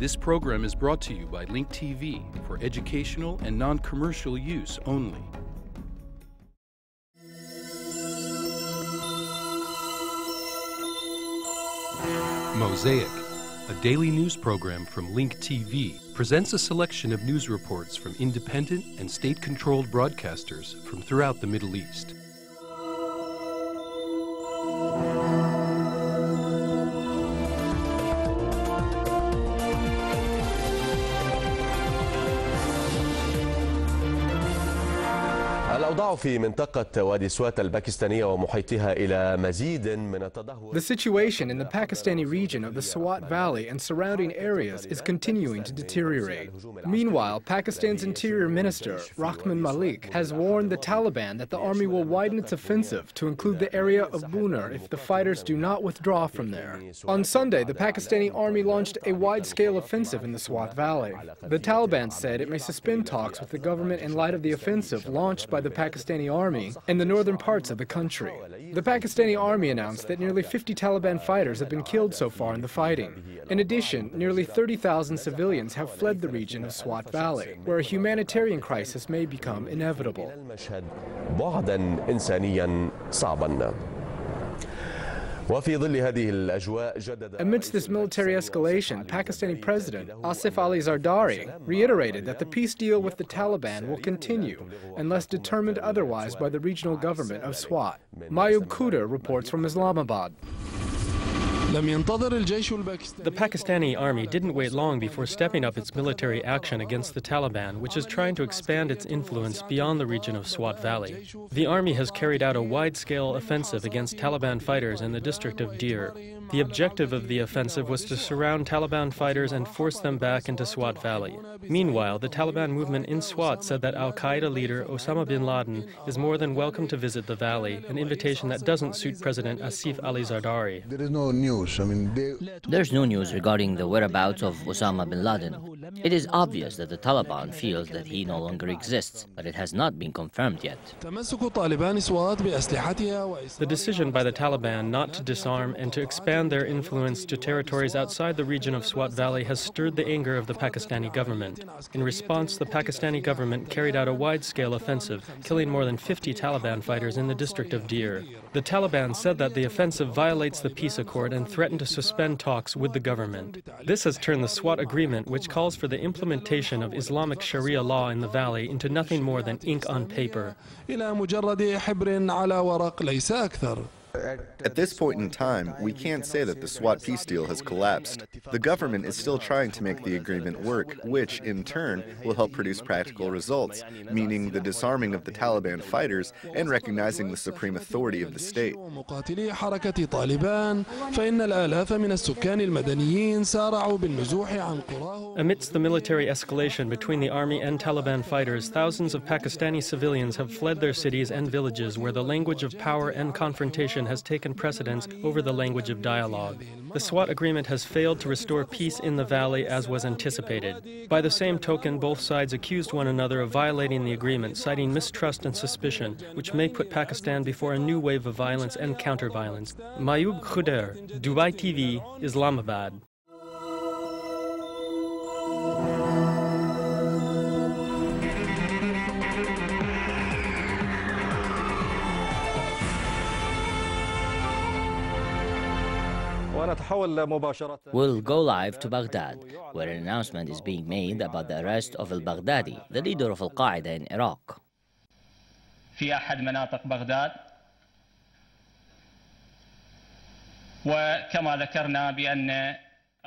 This program is brought to you by Link TV for educational and non-commercial use only. Mosaic, a daily news program from Link TV, presents a selection of news reports from independent and state-controlled broadcasters from throughout the Middle East. الأوضاع في منطقة وادي سوات الباكستانية ومحيطها إلى مزيد من التدهور. The situation in the Pakistani region of the Swat Valley and surrounding areas is continuing to deteriorate. Meanwhile, Pakistan's Interior Minister, Rahman Malik, has warned the Taliban that the army will widen its offensive to include the area of Buner if the fighters do not withdraw from there. On Sunday, the Pakistani army launched a wide-scale offensive in the Swat Valley. The Taliban said it may suspend talks with the government in light of the offensive launched by the Pakistani army in the northern parts of the country. The Pakistani army announced that nearly 50 Taliban fighters have been killed so far in the fighting. In addition, nearly 30,000 civilians have fled the region of Swat Valley, where a humanitarian crisis may become inevitable. Amidst this military escalation, Pakistani President Asif Ali Zardari reiterated that the peace deal with the Taliban will continue unless determined otherwise by the regional government of Swat. Mayub Khuder reports from Islamabad. The Pakistani army didn't wait long before stepping up its military action against the Taliban, which is trying to expand its influence beyond the region of Swat Valley. The army has carried out a wide-scale offensive against Taliban fighters in the district of Dir. The objective of the offensive was to surround Taliban fighters and force them back into Swat Valley. Meanwhile, the Taliban movement in Swat said that Al-Qaeda leader Osama bin Laden is more than welcome to visit the valley, an invitation that doesn't suit President Asif Ali Zardari. There is no news. There's no news regarding the whereabouts of Osama bin Laden. It is obvious that the Taliban feels that he no longer exists, but it has not been confirmed yet. The decision by the Taliban not to disarm and to expand their influence to territories outside the region of Swat Valley has stirred the anger of the Pakistani government. In response, the Pakistani government carried out a wide-scale offensive, killing more than 50 Taliban fighters in the district of Dir. The Taliban said that the offensive violates the peace accord and threatened to suspend talks with the government. This has turned the Swat Agreement, which calls for the implementation of Islamic Sharia law in the valley, into nothing more than ink on paper. At this point in time, we can't say that the Swat peace deal has collapsed. The government is still trying to make the agreement work, which, in turn, will help produce practical results, meaning the disarming of the Taliban fighters and recognizing the supreme authority of the state. Amidst the military escalation between the army and Taliban fighters, thousands of Pakistani civilians have fled their cities and villages where the language of power and confrontation has taken precedence over the language of dialogue. The Swat Agreement has failed to restore peace in the valley as was anticipated. By the same token, both sides accused one another of violating the agreement, citing mistrust and suspicion, which may put Pakistan before a new wave of violence and counter-violence. Mayub Khuder, Dubai TV, Islamabad. We'll go live to Baghdad, where an announcement is being made about the arrest of al-Baghdadi, the leader of Al-Qaeda in Iraq. في أحد مناطق بغداد وكما ذكرنا بأن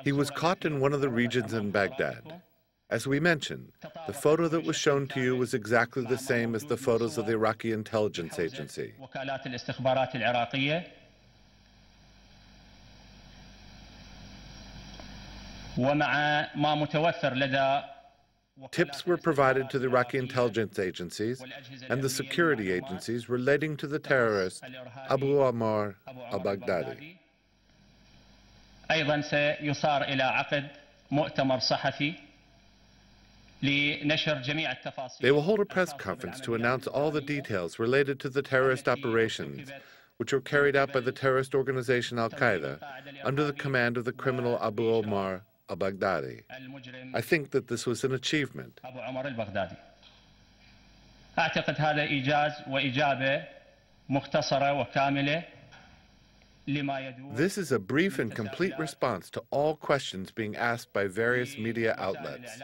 He was caught in one of the regions in Baghdad. As we mentioned, the photo that was shown to you was exactly the same as the photos of the Iraqi intelligence agency. وكالات الاستخبارات العراقية ومع ما متوفر لدى Tips were provided to the Iraqi intelligence agencies and the security agencies relating to the terrorist Abu Ammar al-Baghdadi. أيضا سيصار إلى عقد مؤتمر صحفي لنشر جميع التفاصيل. They will hold a press conference to announce all the details related to the terrorist operations which were carried out by the terrorist organization Al-Qaeda under the command of the criminal Abu Ammar al-Baghdadi. I think that this was an achievement. أعتقد هذا إيجاز وإجابة مختصرة وكاملة. This is a brief and complete response to all questions being asked by various media outlets.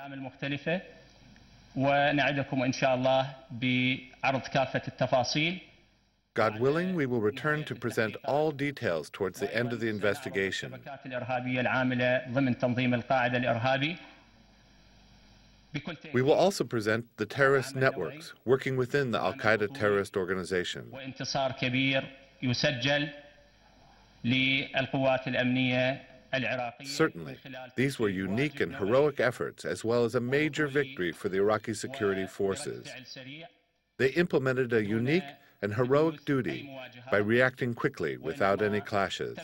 God willing, we will return to present all details towards the end of the investigation. We will also present the terrorist networks working within the Al-Qaeda terrorist organization. Certainly, these were unique and heroic efforts, as well as a major victory for the Iraqi security forces. They implemented a unique and heroic duty by reacting quickly without any clashes.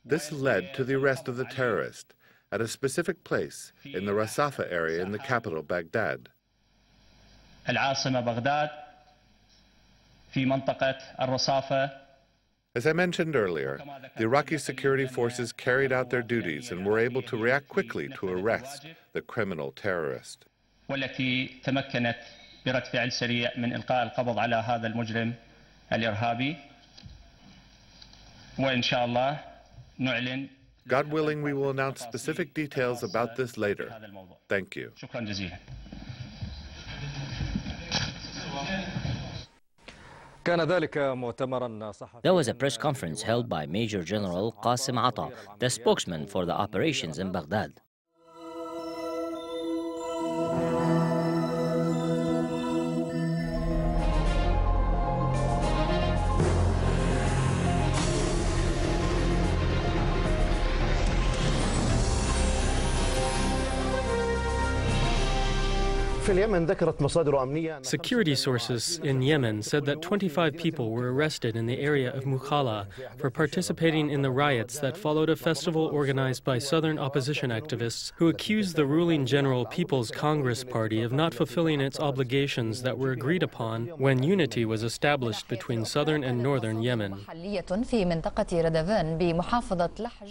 This led to the arrest of the terrorist at a specific place in the Rasafa area in the capital, Baghdad. As I mentioned earlier, the Iraqi security forces carried out their duties and were able to react quickly to arrest the criminal terrorist. God willing, we will announce specific details about this later. Thank you. There was a press conference held by Major General Qasim Atta, the spokesman for the operations in Baghdad. Security sources in Yemen said that 25 people were arrested in the area of Mukalla for participating in the riots that followed a festival organized by Southern opposition activists who accused the ruling General People's Congress Party of not fulfilling its obligations that were agreed upon when unity was established between southern and northern Yemen.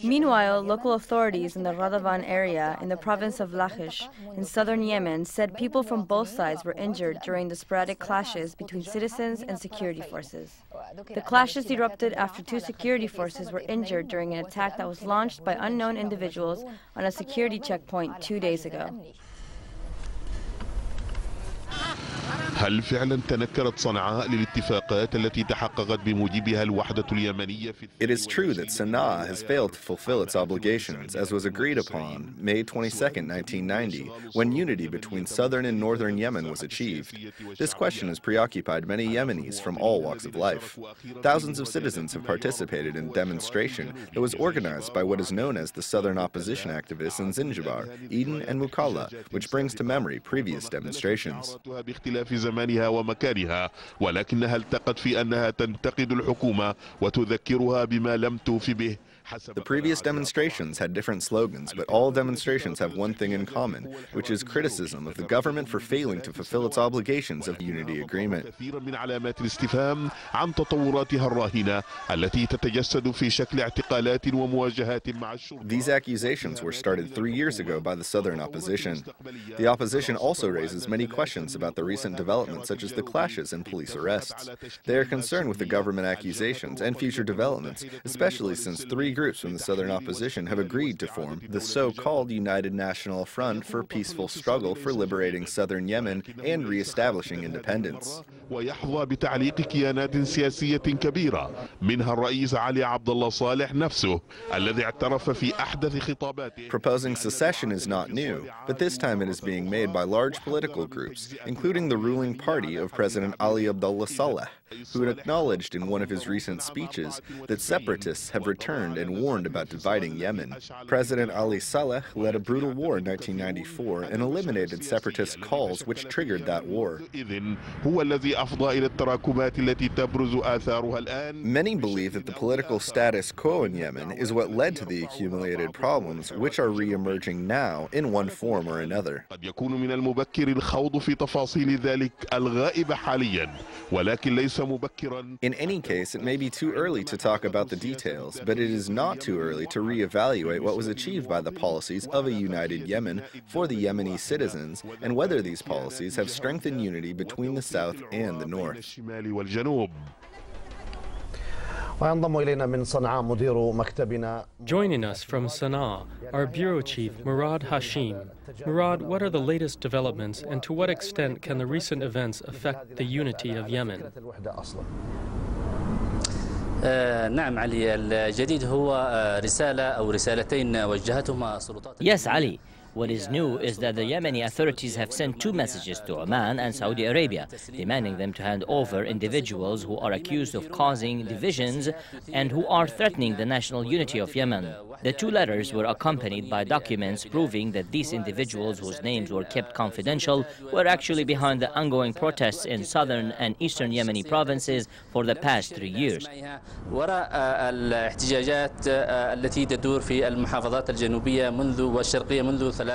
Meanwhile, local authorities in the Radavan area in the province of Lakhish in southern Yemen said people from both sides were injured during the sporadic clashes between citizens and security forces. The clashes erupted after two security forces were injured during an attack that was launched by unknown individuals on a security checkpoint 2 days ago. هل فعلا تنكرت صنعاء للاتفاقات التي تحققت بموجبها الوحدة اليمنية في It is true that Sana'a has failed to fulfill its obligations as was agreed upon May 22, 1990, when unity between southern and northern Yemen was achieved. This question has preoccupied many Yemenis from all walks of life. Thousands of citizens have participated in a demonstration that was organized by what is known as the Southern opposition activists in Zinjibar, Eden, and Mukalla, which brings to memory previous demonstrations. زمانها ومكانها ولكنها التقت في أنها تنتقد الحكومة وتذكرها بما لم توف به. The previous demonstrations had different slogans, but all demonstrations have one thing in common, which is criticism of the government for failing to fulfill its obligations of the unity agreement. من علامات الاستفهام عن تطوراتها الراهنة التي تتجسد في شكل اعتقالات ومواجهات مع الشرطة. These accusations were started 3 years ago by the Southern opposition. The opposition also raises many questions about the recent developments, such as the clashes and police arrests. They are concerned with the government accusations and future developments, especially since 3 groups from the Southern opposition have agreed to form the so-called United National Front for Peaceful Struggle for Liberating Southern Yemen and Re-establishing Independence. ويحظى بتعليق كيانات سياسية كبيرة منها الرئيس علي عبد الله صالح نفسه الذي اعترف في أحدث خطاباته. Proposing secession is not new, but this time it is being made by large political groups, including the ruling party of President Ali Abdullah Saleh, who had acknowledged in one of his recent speeches that separatists have returned and warned about dividing Yemen. President Ali Saleh led a brutal war in 1994 and eliminated separatist calls which triggered that war. هو الذي أفضى إلى التراكمات التي تبرز آثارها الآن. Many believe that the political status quo in Yemen is what led to the accumulated problems, which are re-emerging now in one form or another. قد يكون من المبكر الخوض في تفاصيل ذلك الغائبة حاليا، ولكن ليس مبكرا. In any case, it may be too early to talk about the details, but it is not too early to re-evaluate what was achieved by the policies of a united Yemen for the Yemeni citizens and whether these policies have strengthened unity between the South and the North. Joining us from Sana'a, our bureau chief, Murad Hashim. Murad, what are the latest developments, and to what extent can the recent events affect the unity of Yemen? نعم علي الجديد هو رسالة أو رسالتين وجهتهما السلطات. Yes, Ali. What is new is that the Yemeni authorities have sent two messages to Oman and Saudi Arabia, demanding them to hand over individuals who are accused of causing divisions and who are threatening the national unity of Yemen. The two letters were accompanied by documents proving that these individuals, whose names were kept confidential, were actually behind the ongoing protests in southern and eastern Yemeni provinces for the past 3 years. وراء الاحتجاجات التي تدور في المحافظات الجنوبية والشرقية منذ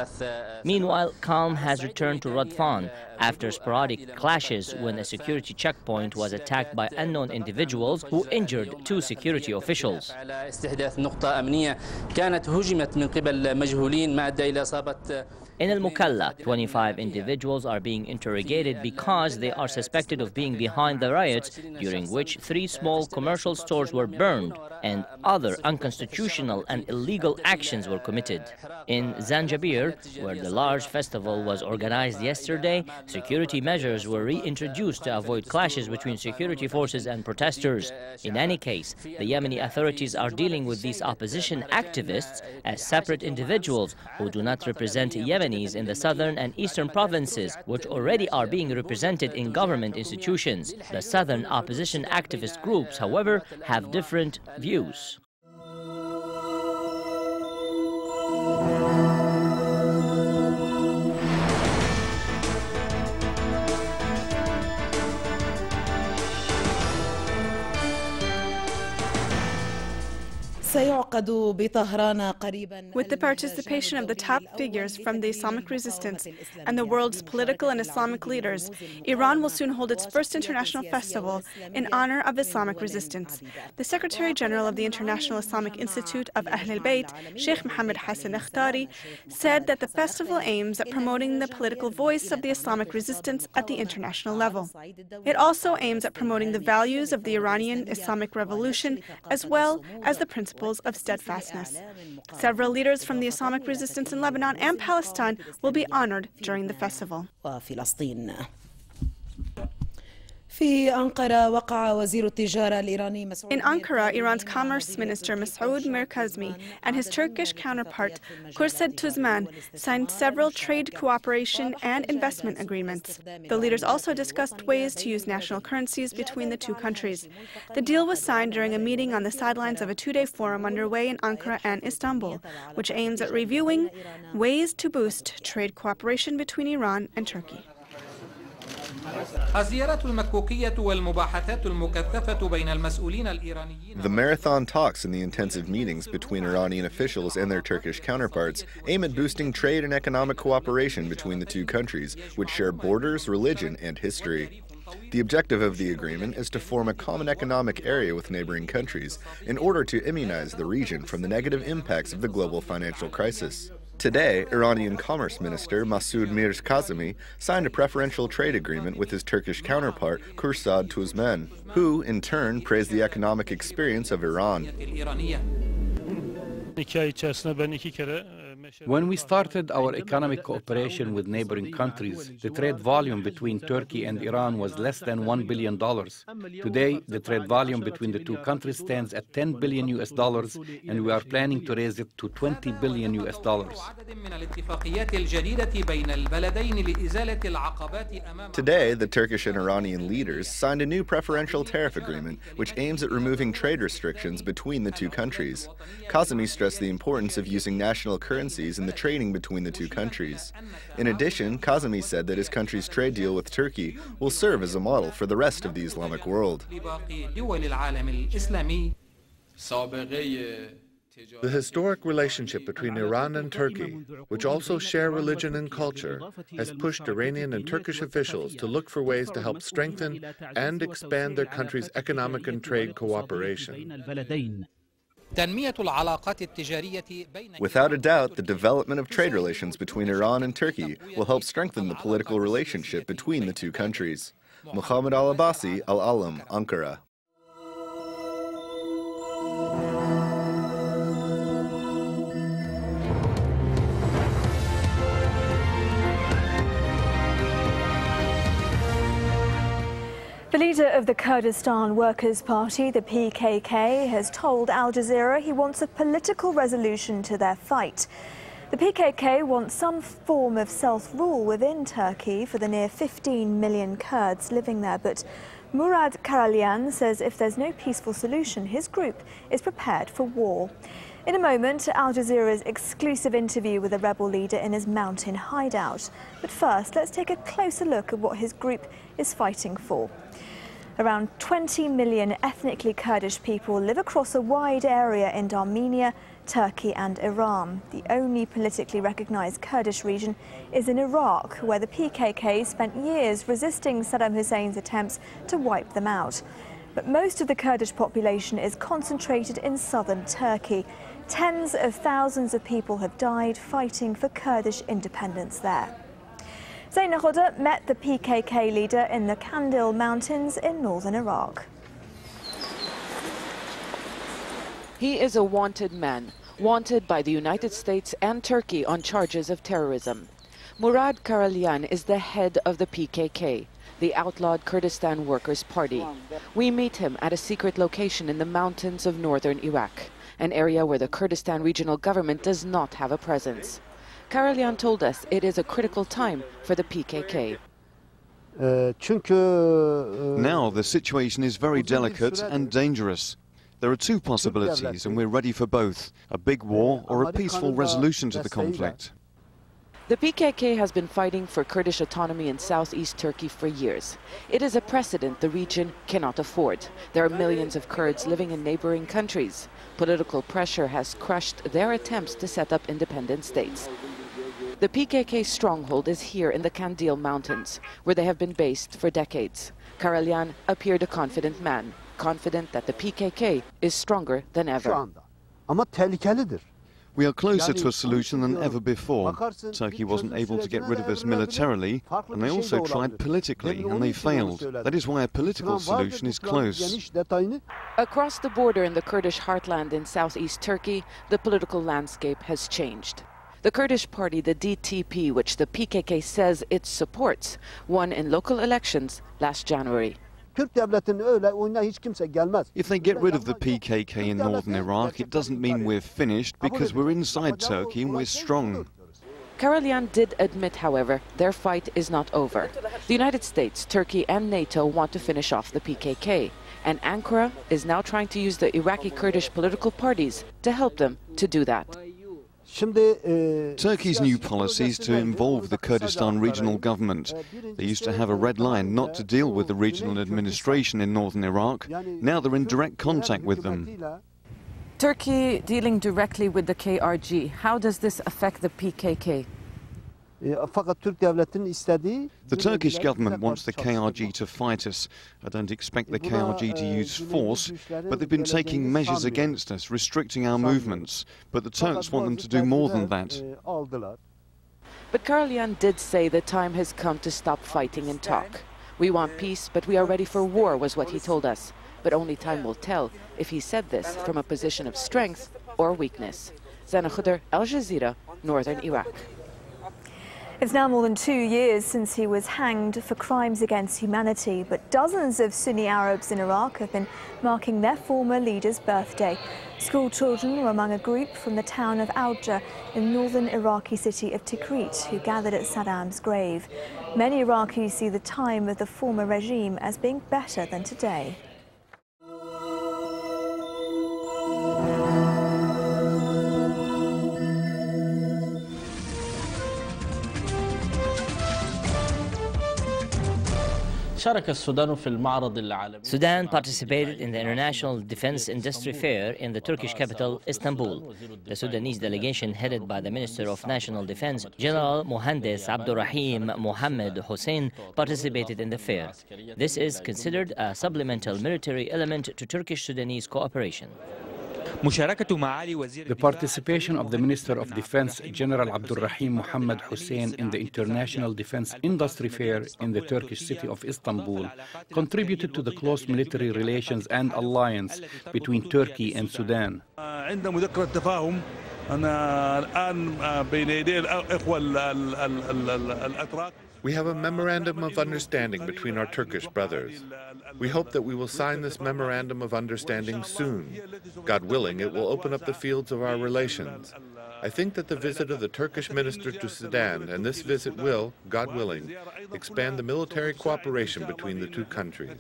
Meanwhile, calm has returned to Radfan after sporadic clashes when a security checkpoint was attacked by unknown individuals who injured 2 security officials. In Al-Mukalla, 25 individuals are being interrogated because they are suspected of being behind the riots, during which 3 small commercial stores were burned and other unconstitutional and illegal actions were committed. In Zanjabir, where the large festival was organized yesterday, security measures were reintroduced to avoid clashes between security forces and protesters. In any case, the Yemeni authorities are dealing with these opposition activists as separate individuals who do not represent Yemenis in the southern and eastern provinces, which already are being represented in government institutions. The southern opposition activist groups, however, have different views. With the participation of the top figures from the Islamic resistance and the world's political and Islamic leaders, Iran will soon hold its first international festival in honor of Islamic resistance. The Secretary General of the International Islamic Institute of Ahl al-Bayt, Sheikh Mohammed Hassan Akhtari, said that the festival aims at promoting the political voice of the Islamic resistance at the international level. It also aims at promoting the values of the Iranian Islamic Revolution as well as the principles of steadfastness. Several leaders from the Islamic resistance in Lebanon and Palestine will be honored during the festival. In Ankara, Iran's Commerce Minister Masoud Mirkazmi and his Turkish counterpart Kürşad Tuzman signed several trade cooperation and investment agreements. The leaders also discussed ways to use national currencies between the two countries. The deal was signed during a meeting on the sidelines of a 2-day forum underway in Ankara and Istanbul, which aims at reviewing ways to boost trade cooperation between Iran and Turkey. The marathon talks and the intensive meetings between Iranian officials and their Turkish counterparts aim at boosting trade and economic cooperation between the two countries, which share borders, religion, and history. The objective of the agreement is to form a common economic area with neighboring countries in order to immunize the region from the negative impacts of the global financial crisis. Today, Iranian Commerce Minister Masoud Mirkazemi signed a preferential trade agreement with his Turkish counterpart Kürşad Tuzman, who, in turn, praised the economic experience of Iran. When we started our economic cooperation with neighboring countries, the trade volume between Turkey and Iran was less than $1 billion. Today, the trade volume between the two countries stands at $10 billion, and we are planning to raise it to $20 billion. Today, the Turkish and Iranian leaders signed a new preferential tariff agreement, which aims at removing trade restrictions between the two countries. Kazemi stressed the importance of using national currency policies in the trading between the two countries. In addition, Kazemi said that his country's trade deal with Turkey will serve as a model for the rest of the Islamic world. The historic relationship between Iran and Turkey, which also share religion and culture, has pushed Iranian and Turkish officials to look for ways to help strengthen and expand their countries' economic and trade cooperation. Without a doubt, the development of trade relations between Iran and Turkey will help strengthen the political relationship between the two countries. Muhammad Al-Abbasi, Al-Alam, Ankara. The leader of the Kurdistan Workers' Party, the PKK, has told Al Jazeera he wants a political resolution to their fight. The PKK wants some form of self-rule within Turkey for the near 15 million Kurds living there, but Murad Karalyan says if there's no peaceful solution, his group is prepared for war. In a moment, Al Jazeera's exclusive interview with the rebel leader in his mountain hideout. But first, let's take a closer look at what his group is fighting for. Around 20 million ethnically Kurdish people live across a wide area in Armenia, Turkey and Iran. The only politically recognized Kurdish region is in Iraq, where the PKK spent years resisting Saddam Hussein's attempts to wipe them out. But most of the Kurdish population is concentrated in southern Turkey. Tens of thousands of people have died fighting for Kurdish independence there. Zain Khuda met the PKK leader in the Kandil Mountains in northern Iraq. He is a wanted man, wanted by the United States and Turkey on charges of terrorism. Murad Karalyan is the head of the PKK, the outlawed Kurdistan Workers' Party. We meet him at a secret location in the mountains of northern Iraq, an area where the Kurdistan regional government does not have a presence. Karalyan told us it is a critical time for the PKK. Now the situation is very delicate and dangerous. There are two possibilities and we're ready for both, a big war or a peaceful resolution to the conflict. The PKK has been fighting for Kurdish autonomy in southeast Turkey for years. It is a precedent the region cannot afford. There are millions of Kurds living in neighboring countries. Political pressure has crushed their attempts to set up independent states. The PKK stronghold is here in the Kandil Mountains, where they have been based for decades. Karalyan appeared a confident man, confident that the PKK is stronger than ever. We are closer to a solution than ever before. Turkey wasn't able to get rid of us militarily, and they also tried politically, and they failed. That is why a political solution is close. Across the border in the Kurdish heartland in southeast Turkey, the political landscape has changed. The Kurdish party, the DTP, which the PKK says it supports, won in local elections last January. If they get rid of the PKK in northern Iraq, it doesn't mean we're finished, because we're inside Turkey and we're strong. Karalyan did admit, however, their fight is not over. The United States, Turkey and NATO want to finish off the PKK, and Ankara is now trying to use the Iraqi Kurdish political parties to help them to do that. Turkey's new policy is to involve the Kurdistan regional government. They used to have a red line not to deal with the regional administration in northern Iraq. Now they're in direct contact with them. Turkey dealing directly with the KRG. How does this affect the PKK? The Turkish government wants the KRG to fight us. I don't expect the KRG to use force, but they've been taking measures against us, restricting our movements. But the Turks want them to do more than that. But Karalyan did say the time has come to stop fighting and talk. We want peace, but we are ready for war, was what he told us. But only time will tell if he said this from a position of strength or weakness. Zain Khuda, Al Jazeera, northern Iraq. It's now more than 2 years since he was hanged for crimes against humanity, but dozens of Sunni Arabs in Iraq have been marking their former leader's birthday. School children were among a group from the town of Audja in northern Iraqi city of Tikrit who gathered at Saddam's grave. Many Iraqis see the time of the former regime as being better than today. Sudan participated in the International Defense Industry Fair in the Turkish capital, Istanbul. The Sudanese delegation, headed by the Minister of National Defense, General Mohandes Abdurrahim Mohammed Hussein, participated in the fair. This is considered a supplemental military element to Turkish-Sudanese cooperation. The participation of the Minister of Defense, General Abdurrahim Mohammed Hussein, in the International Defense Industry Fair in the Turkish city of Istanbul contributed to the close military relations and alliance between Turkey and Sudan. We have a memorandum of understanding between our Turkish brothers. We hope that we will sign this memorandum of understanding soon. God willing, it will open up the fields of our relations. I think that the visit of the Turkish minister to Sudan and this visit will, God willing, expand the military cooperation between the two countries.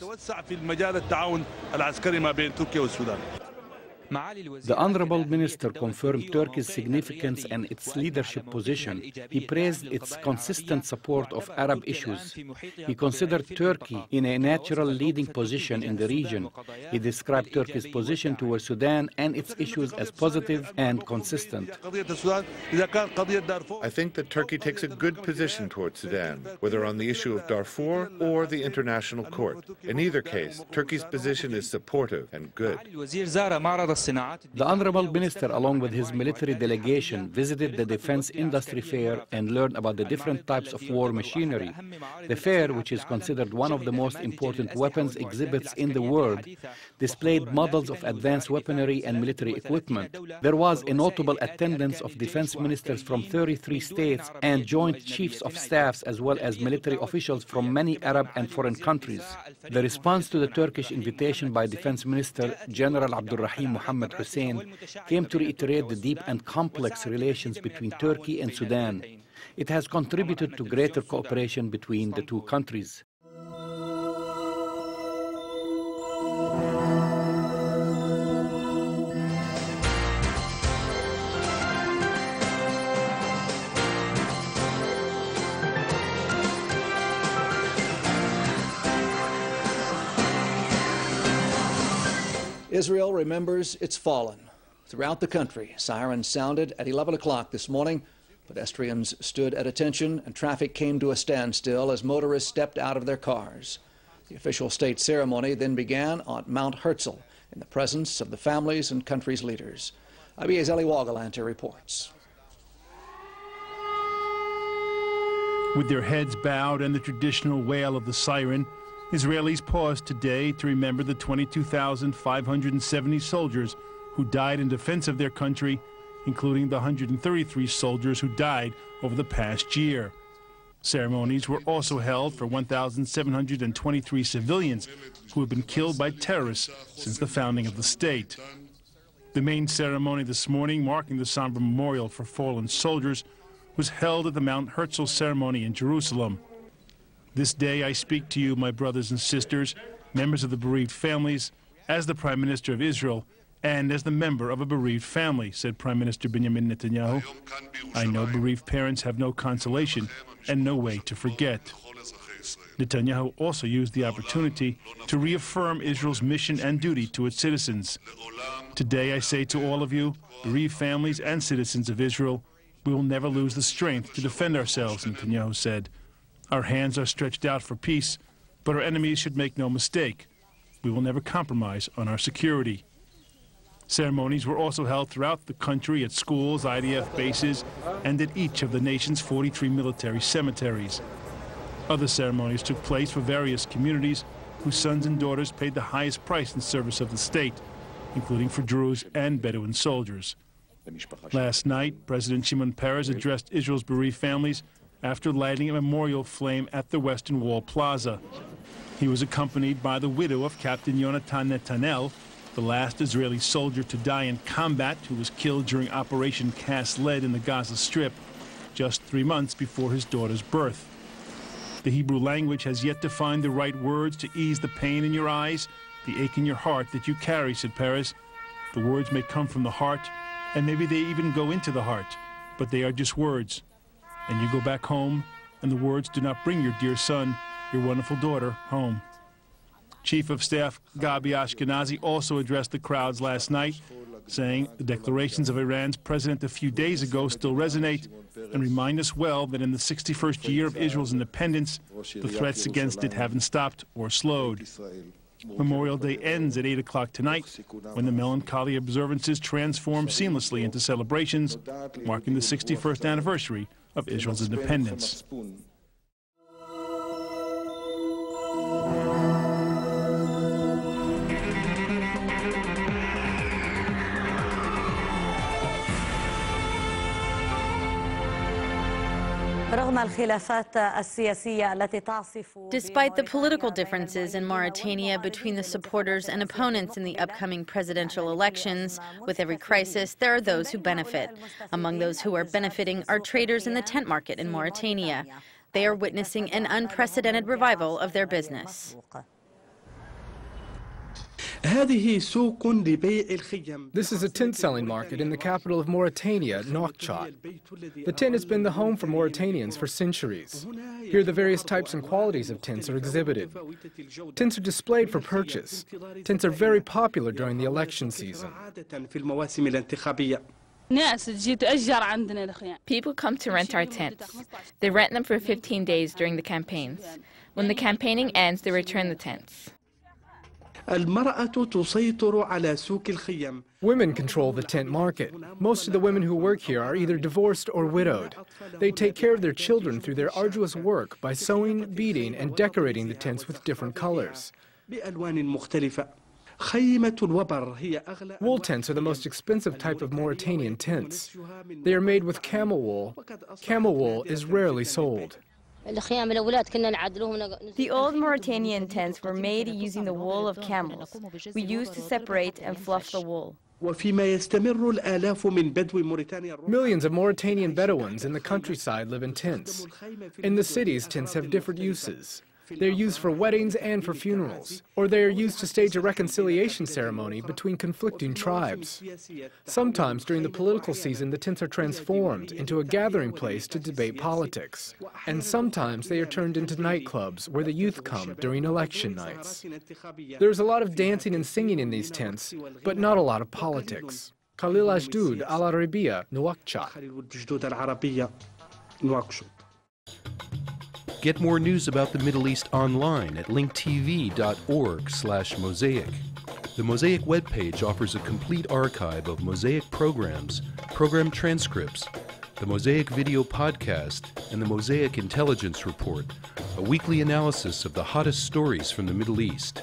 The Honorable Minister confirmed Turkey's significance and its leadership position. He praised its consistent support of Arab issues. He considered Turkey in a natural leading position in the region. He described Turkey's position towards Sudan and its issues as positive and consistent. I think that Turkey takes a good position towards Sudan, whether on the issue of Darfur or the International Court. In either case, Turkey's position is supportive and good. The Honorable Minister, along with his military delegation, visited the Defense Industry Fair and learned about the different types of war machinery. The fair, which is considered one of the most important weapons exhibits in the world, displayed models of advanced weaponry and military equipment. There was a notable attendance of defense ministers from 33 states and joint chiefs of staffs, as well as military officials from many Arab and foreign countries. The response to the Turkish invitation by Defense Minister General Abdurrahim Mohammed Hussein came to reiterate the deep and complex relations between Turkey and Sudan. It has contributed to greater cooperation between the two countries. Israel remembers its fallen. Throughout the country, sirens sounded at 11 o'clock this morning. Pedestrians stood at attention and traffic came to a standstill as motorists stepped out of their cars. The official state ceremony then began on Mount Herzl in the presence of the families and country's leaders. Abiez Eliwagalante reports. With their heads bowed and the traditional wail of the siren, Israelis paused today to remember the 22,570 soldiers who died in defense of their country, including the 133 soldiers who died over the past year. Ceremonies were also held for 1,723 civilians who have been killed by terrorists since the founding of the state. The main ceremony this morning, marking the somber memorial for fallen soldiers, was held at the Mount Herzl ceremony in Jerusalem. This day I speak to you, my brothers and sisters, members of the bereaved families, as the Prime Minister of Israel and as the member of a bereaved family, said Prime Minister Benjamin Netanyahu. I know bereaved parents have no consolation and no way to forget. Netanyahu also used the opportunity to reaffirm Israel's mission and duty to its citizens. Today I say to all of you, bereaved families and citizens of Israel, we will never lose the strength to defend ourselves, Netanyahu said. Our hands are stretched out for peace, but our enemies should make no mistake. We will never compromise on our security. Ceremonies were also held throughout the country at schools, IDF bases, and at each of the nation's 43 military cemeteries. Other ceremonies took place for various communities whose sons and daughters paid the highest price in service of the state, including for Druze and Bedouin soldiers. Last night, President Shimon Peres addressed Israel's bereaved families after lighting a memorial flame at the Western Wall Plaza. He was accompanied by the widow of Captain Yonatan Netanel, the last Israeli soldier to die in combat who was killed during Operation Cast Lead in the Gaza Strip just 3 months before his daughter's birth. The Hebrew language has yet to find the right words to ease the pain in your eyes, the ache in your heart that you carry, said Peres. The words may come from the heart, and maybe they even go into the heart, but they are just words. And you go back home, and the words do not bring your dear son, your wonderful daughter home. Chief of Staff Gabi Ashkenazi also addressed the crowds last night, saying the declarations of Iran's president a few days ago still resonate and remind us well that in the 61st year of Israel's independence, the threats against it haven't stopped or slowed. Memorial Day ends at 8 o'clock tonight, when the melancholy observances transform seamlessly into celebrations, marking the 61st anniversary of Israel's independence. Despite the political differences in Mauritania between the supporters and opponents in the upcoming presidential elections, with every crisis, there are those who benefit. Among those who are benefiting are traders in the tent market in Mauritania. They are witnessing an unprecedented revival of their business. This is a tent selling market in the capital of Mauritania, Nouakchott. The tent has been the home for Mauritanians for centuries. Here the various types and qualities of tents are exhibited. Tents are displayed for purchase. Tents are very popular during the election season. People come to rent our tents. They rent them for 15 days during the campaigns. When the campaigning ends, they return the tents. Women control the tent market. Most of the women who work here are either divorced or widowed. They take care of their children through their arduous work by sewing, beading, and decorating the tents with different colors. Wool tents are the most expensive type of Mauritanian tents. They are made with camel wool. Camel wool is rarely sold. The old Mauritanian tents were made using the wool of camels. We used to separate and fluff the wool. Millions of Mauritanian Bedouins in the countryside live in tents. In the cities, tents have different uses. They're used for weddings and for funerals, or they are used to stage a reconciliation ceremony between conflicting tribes. Sometimes during the political season, the tents are transformed into a gathering place to debate politics. And sometimes they are turned into nightclubs where the youth come during election nights. There's a lot of dancing and singing in these tents, but not a lot of politics. Khalil Ajdud, Al Arabiya, Nouakchott. Get more news about the Middle East online at linktv.org/Mosaic. The Mosaic webpage offers a complete archive of Mosaic programs, program transcripts, the Mosaic video podcast, and the Mosaic Intelligence Report, a weekly analysis of the hottest stories from the Middle East.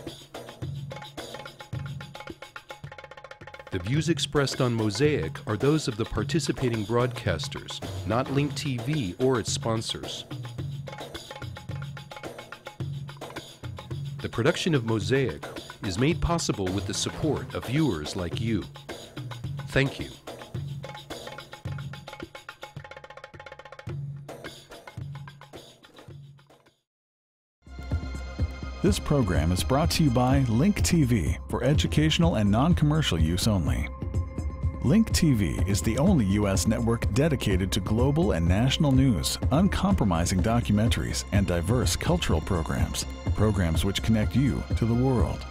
The views expressed on Mosaic are those of the participating broadcasters, not Link TV or its sponsors. The production of Mosaic is made possible with the support of viewers like you. Thank you. This program is brought to you by Link TV for educational and non-commercial use only. Link TV is the only U.S. network dedicated to global and national news, uncompromising documentaries, and diverse cultural programs which connect you to the world.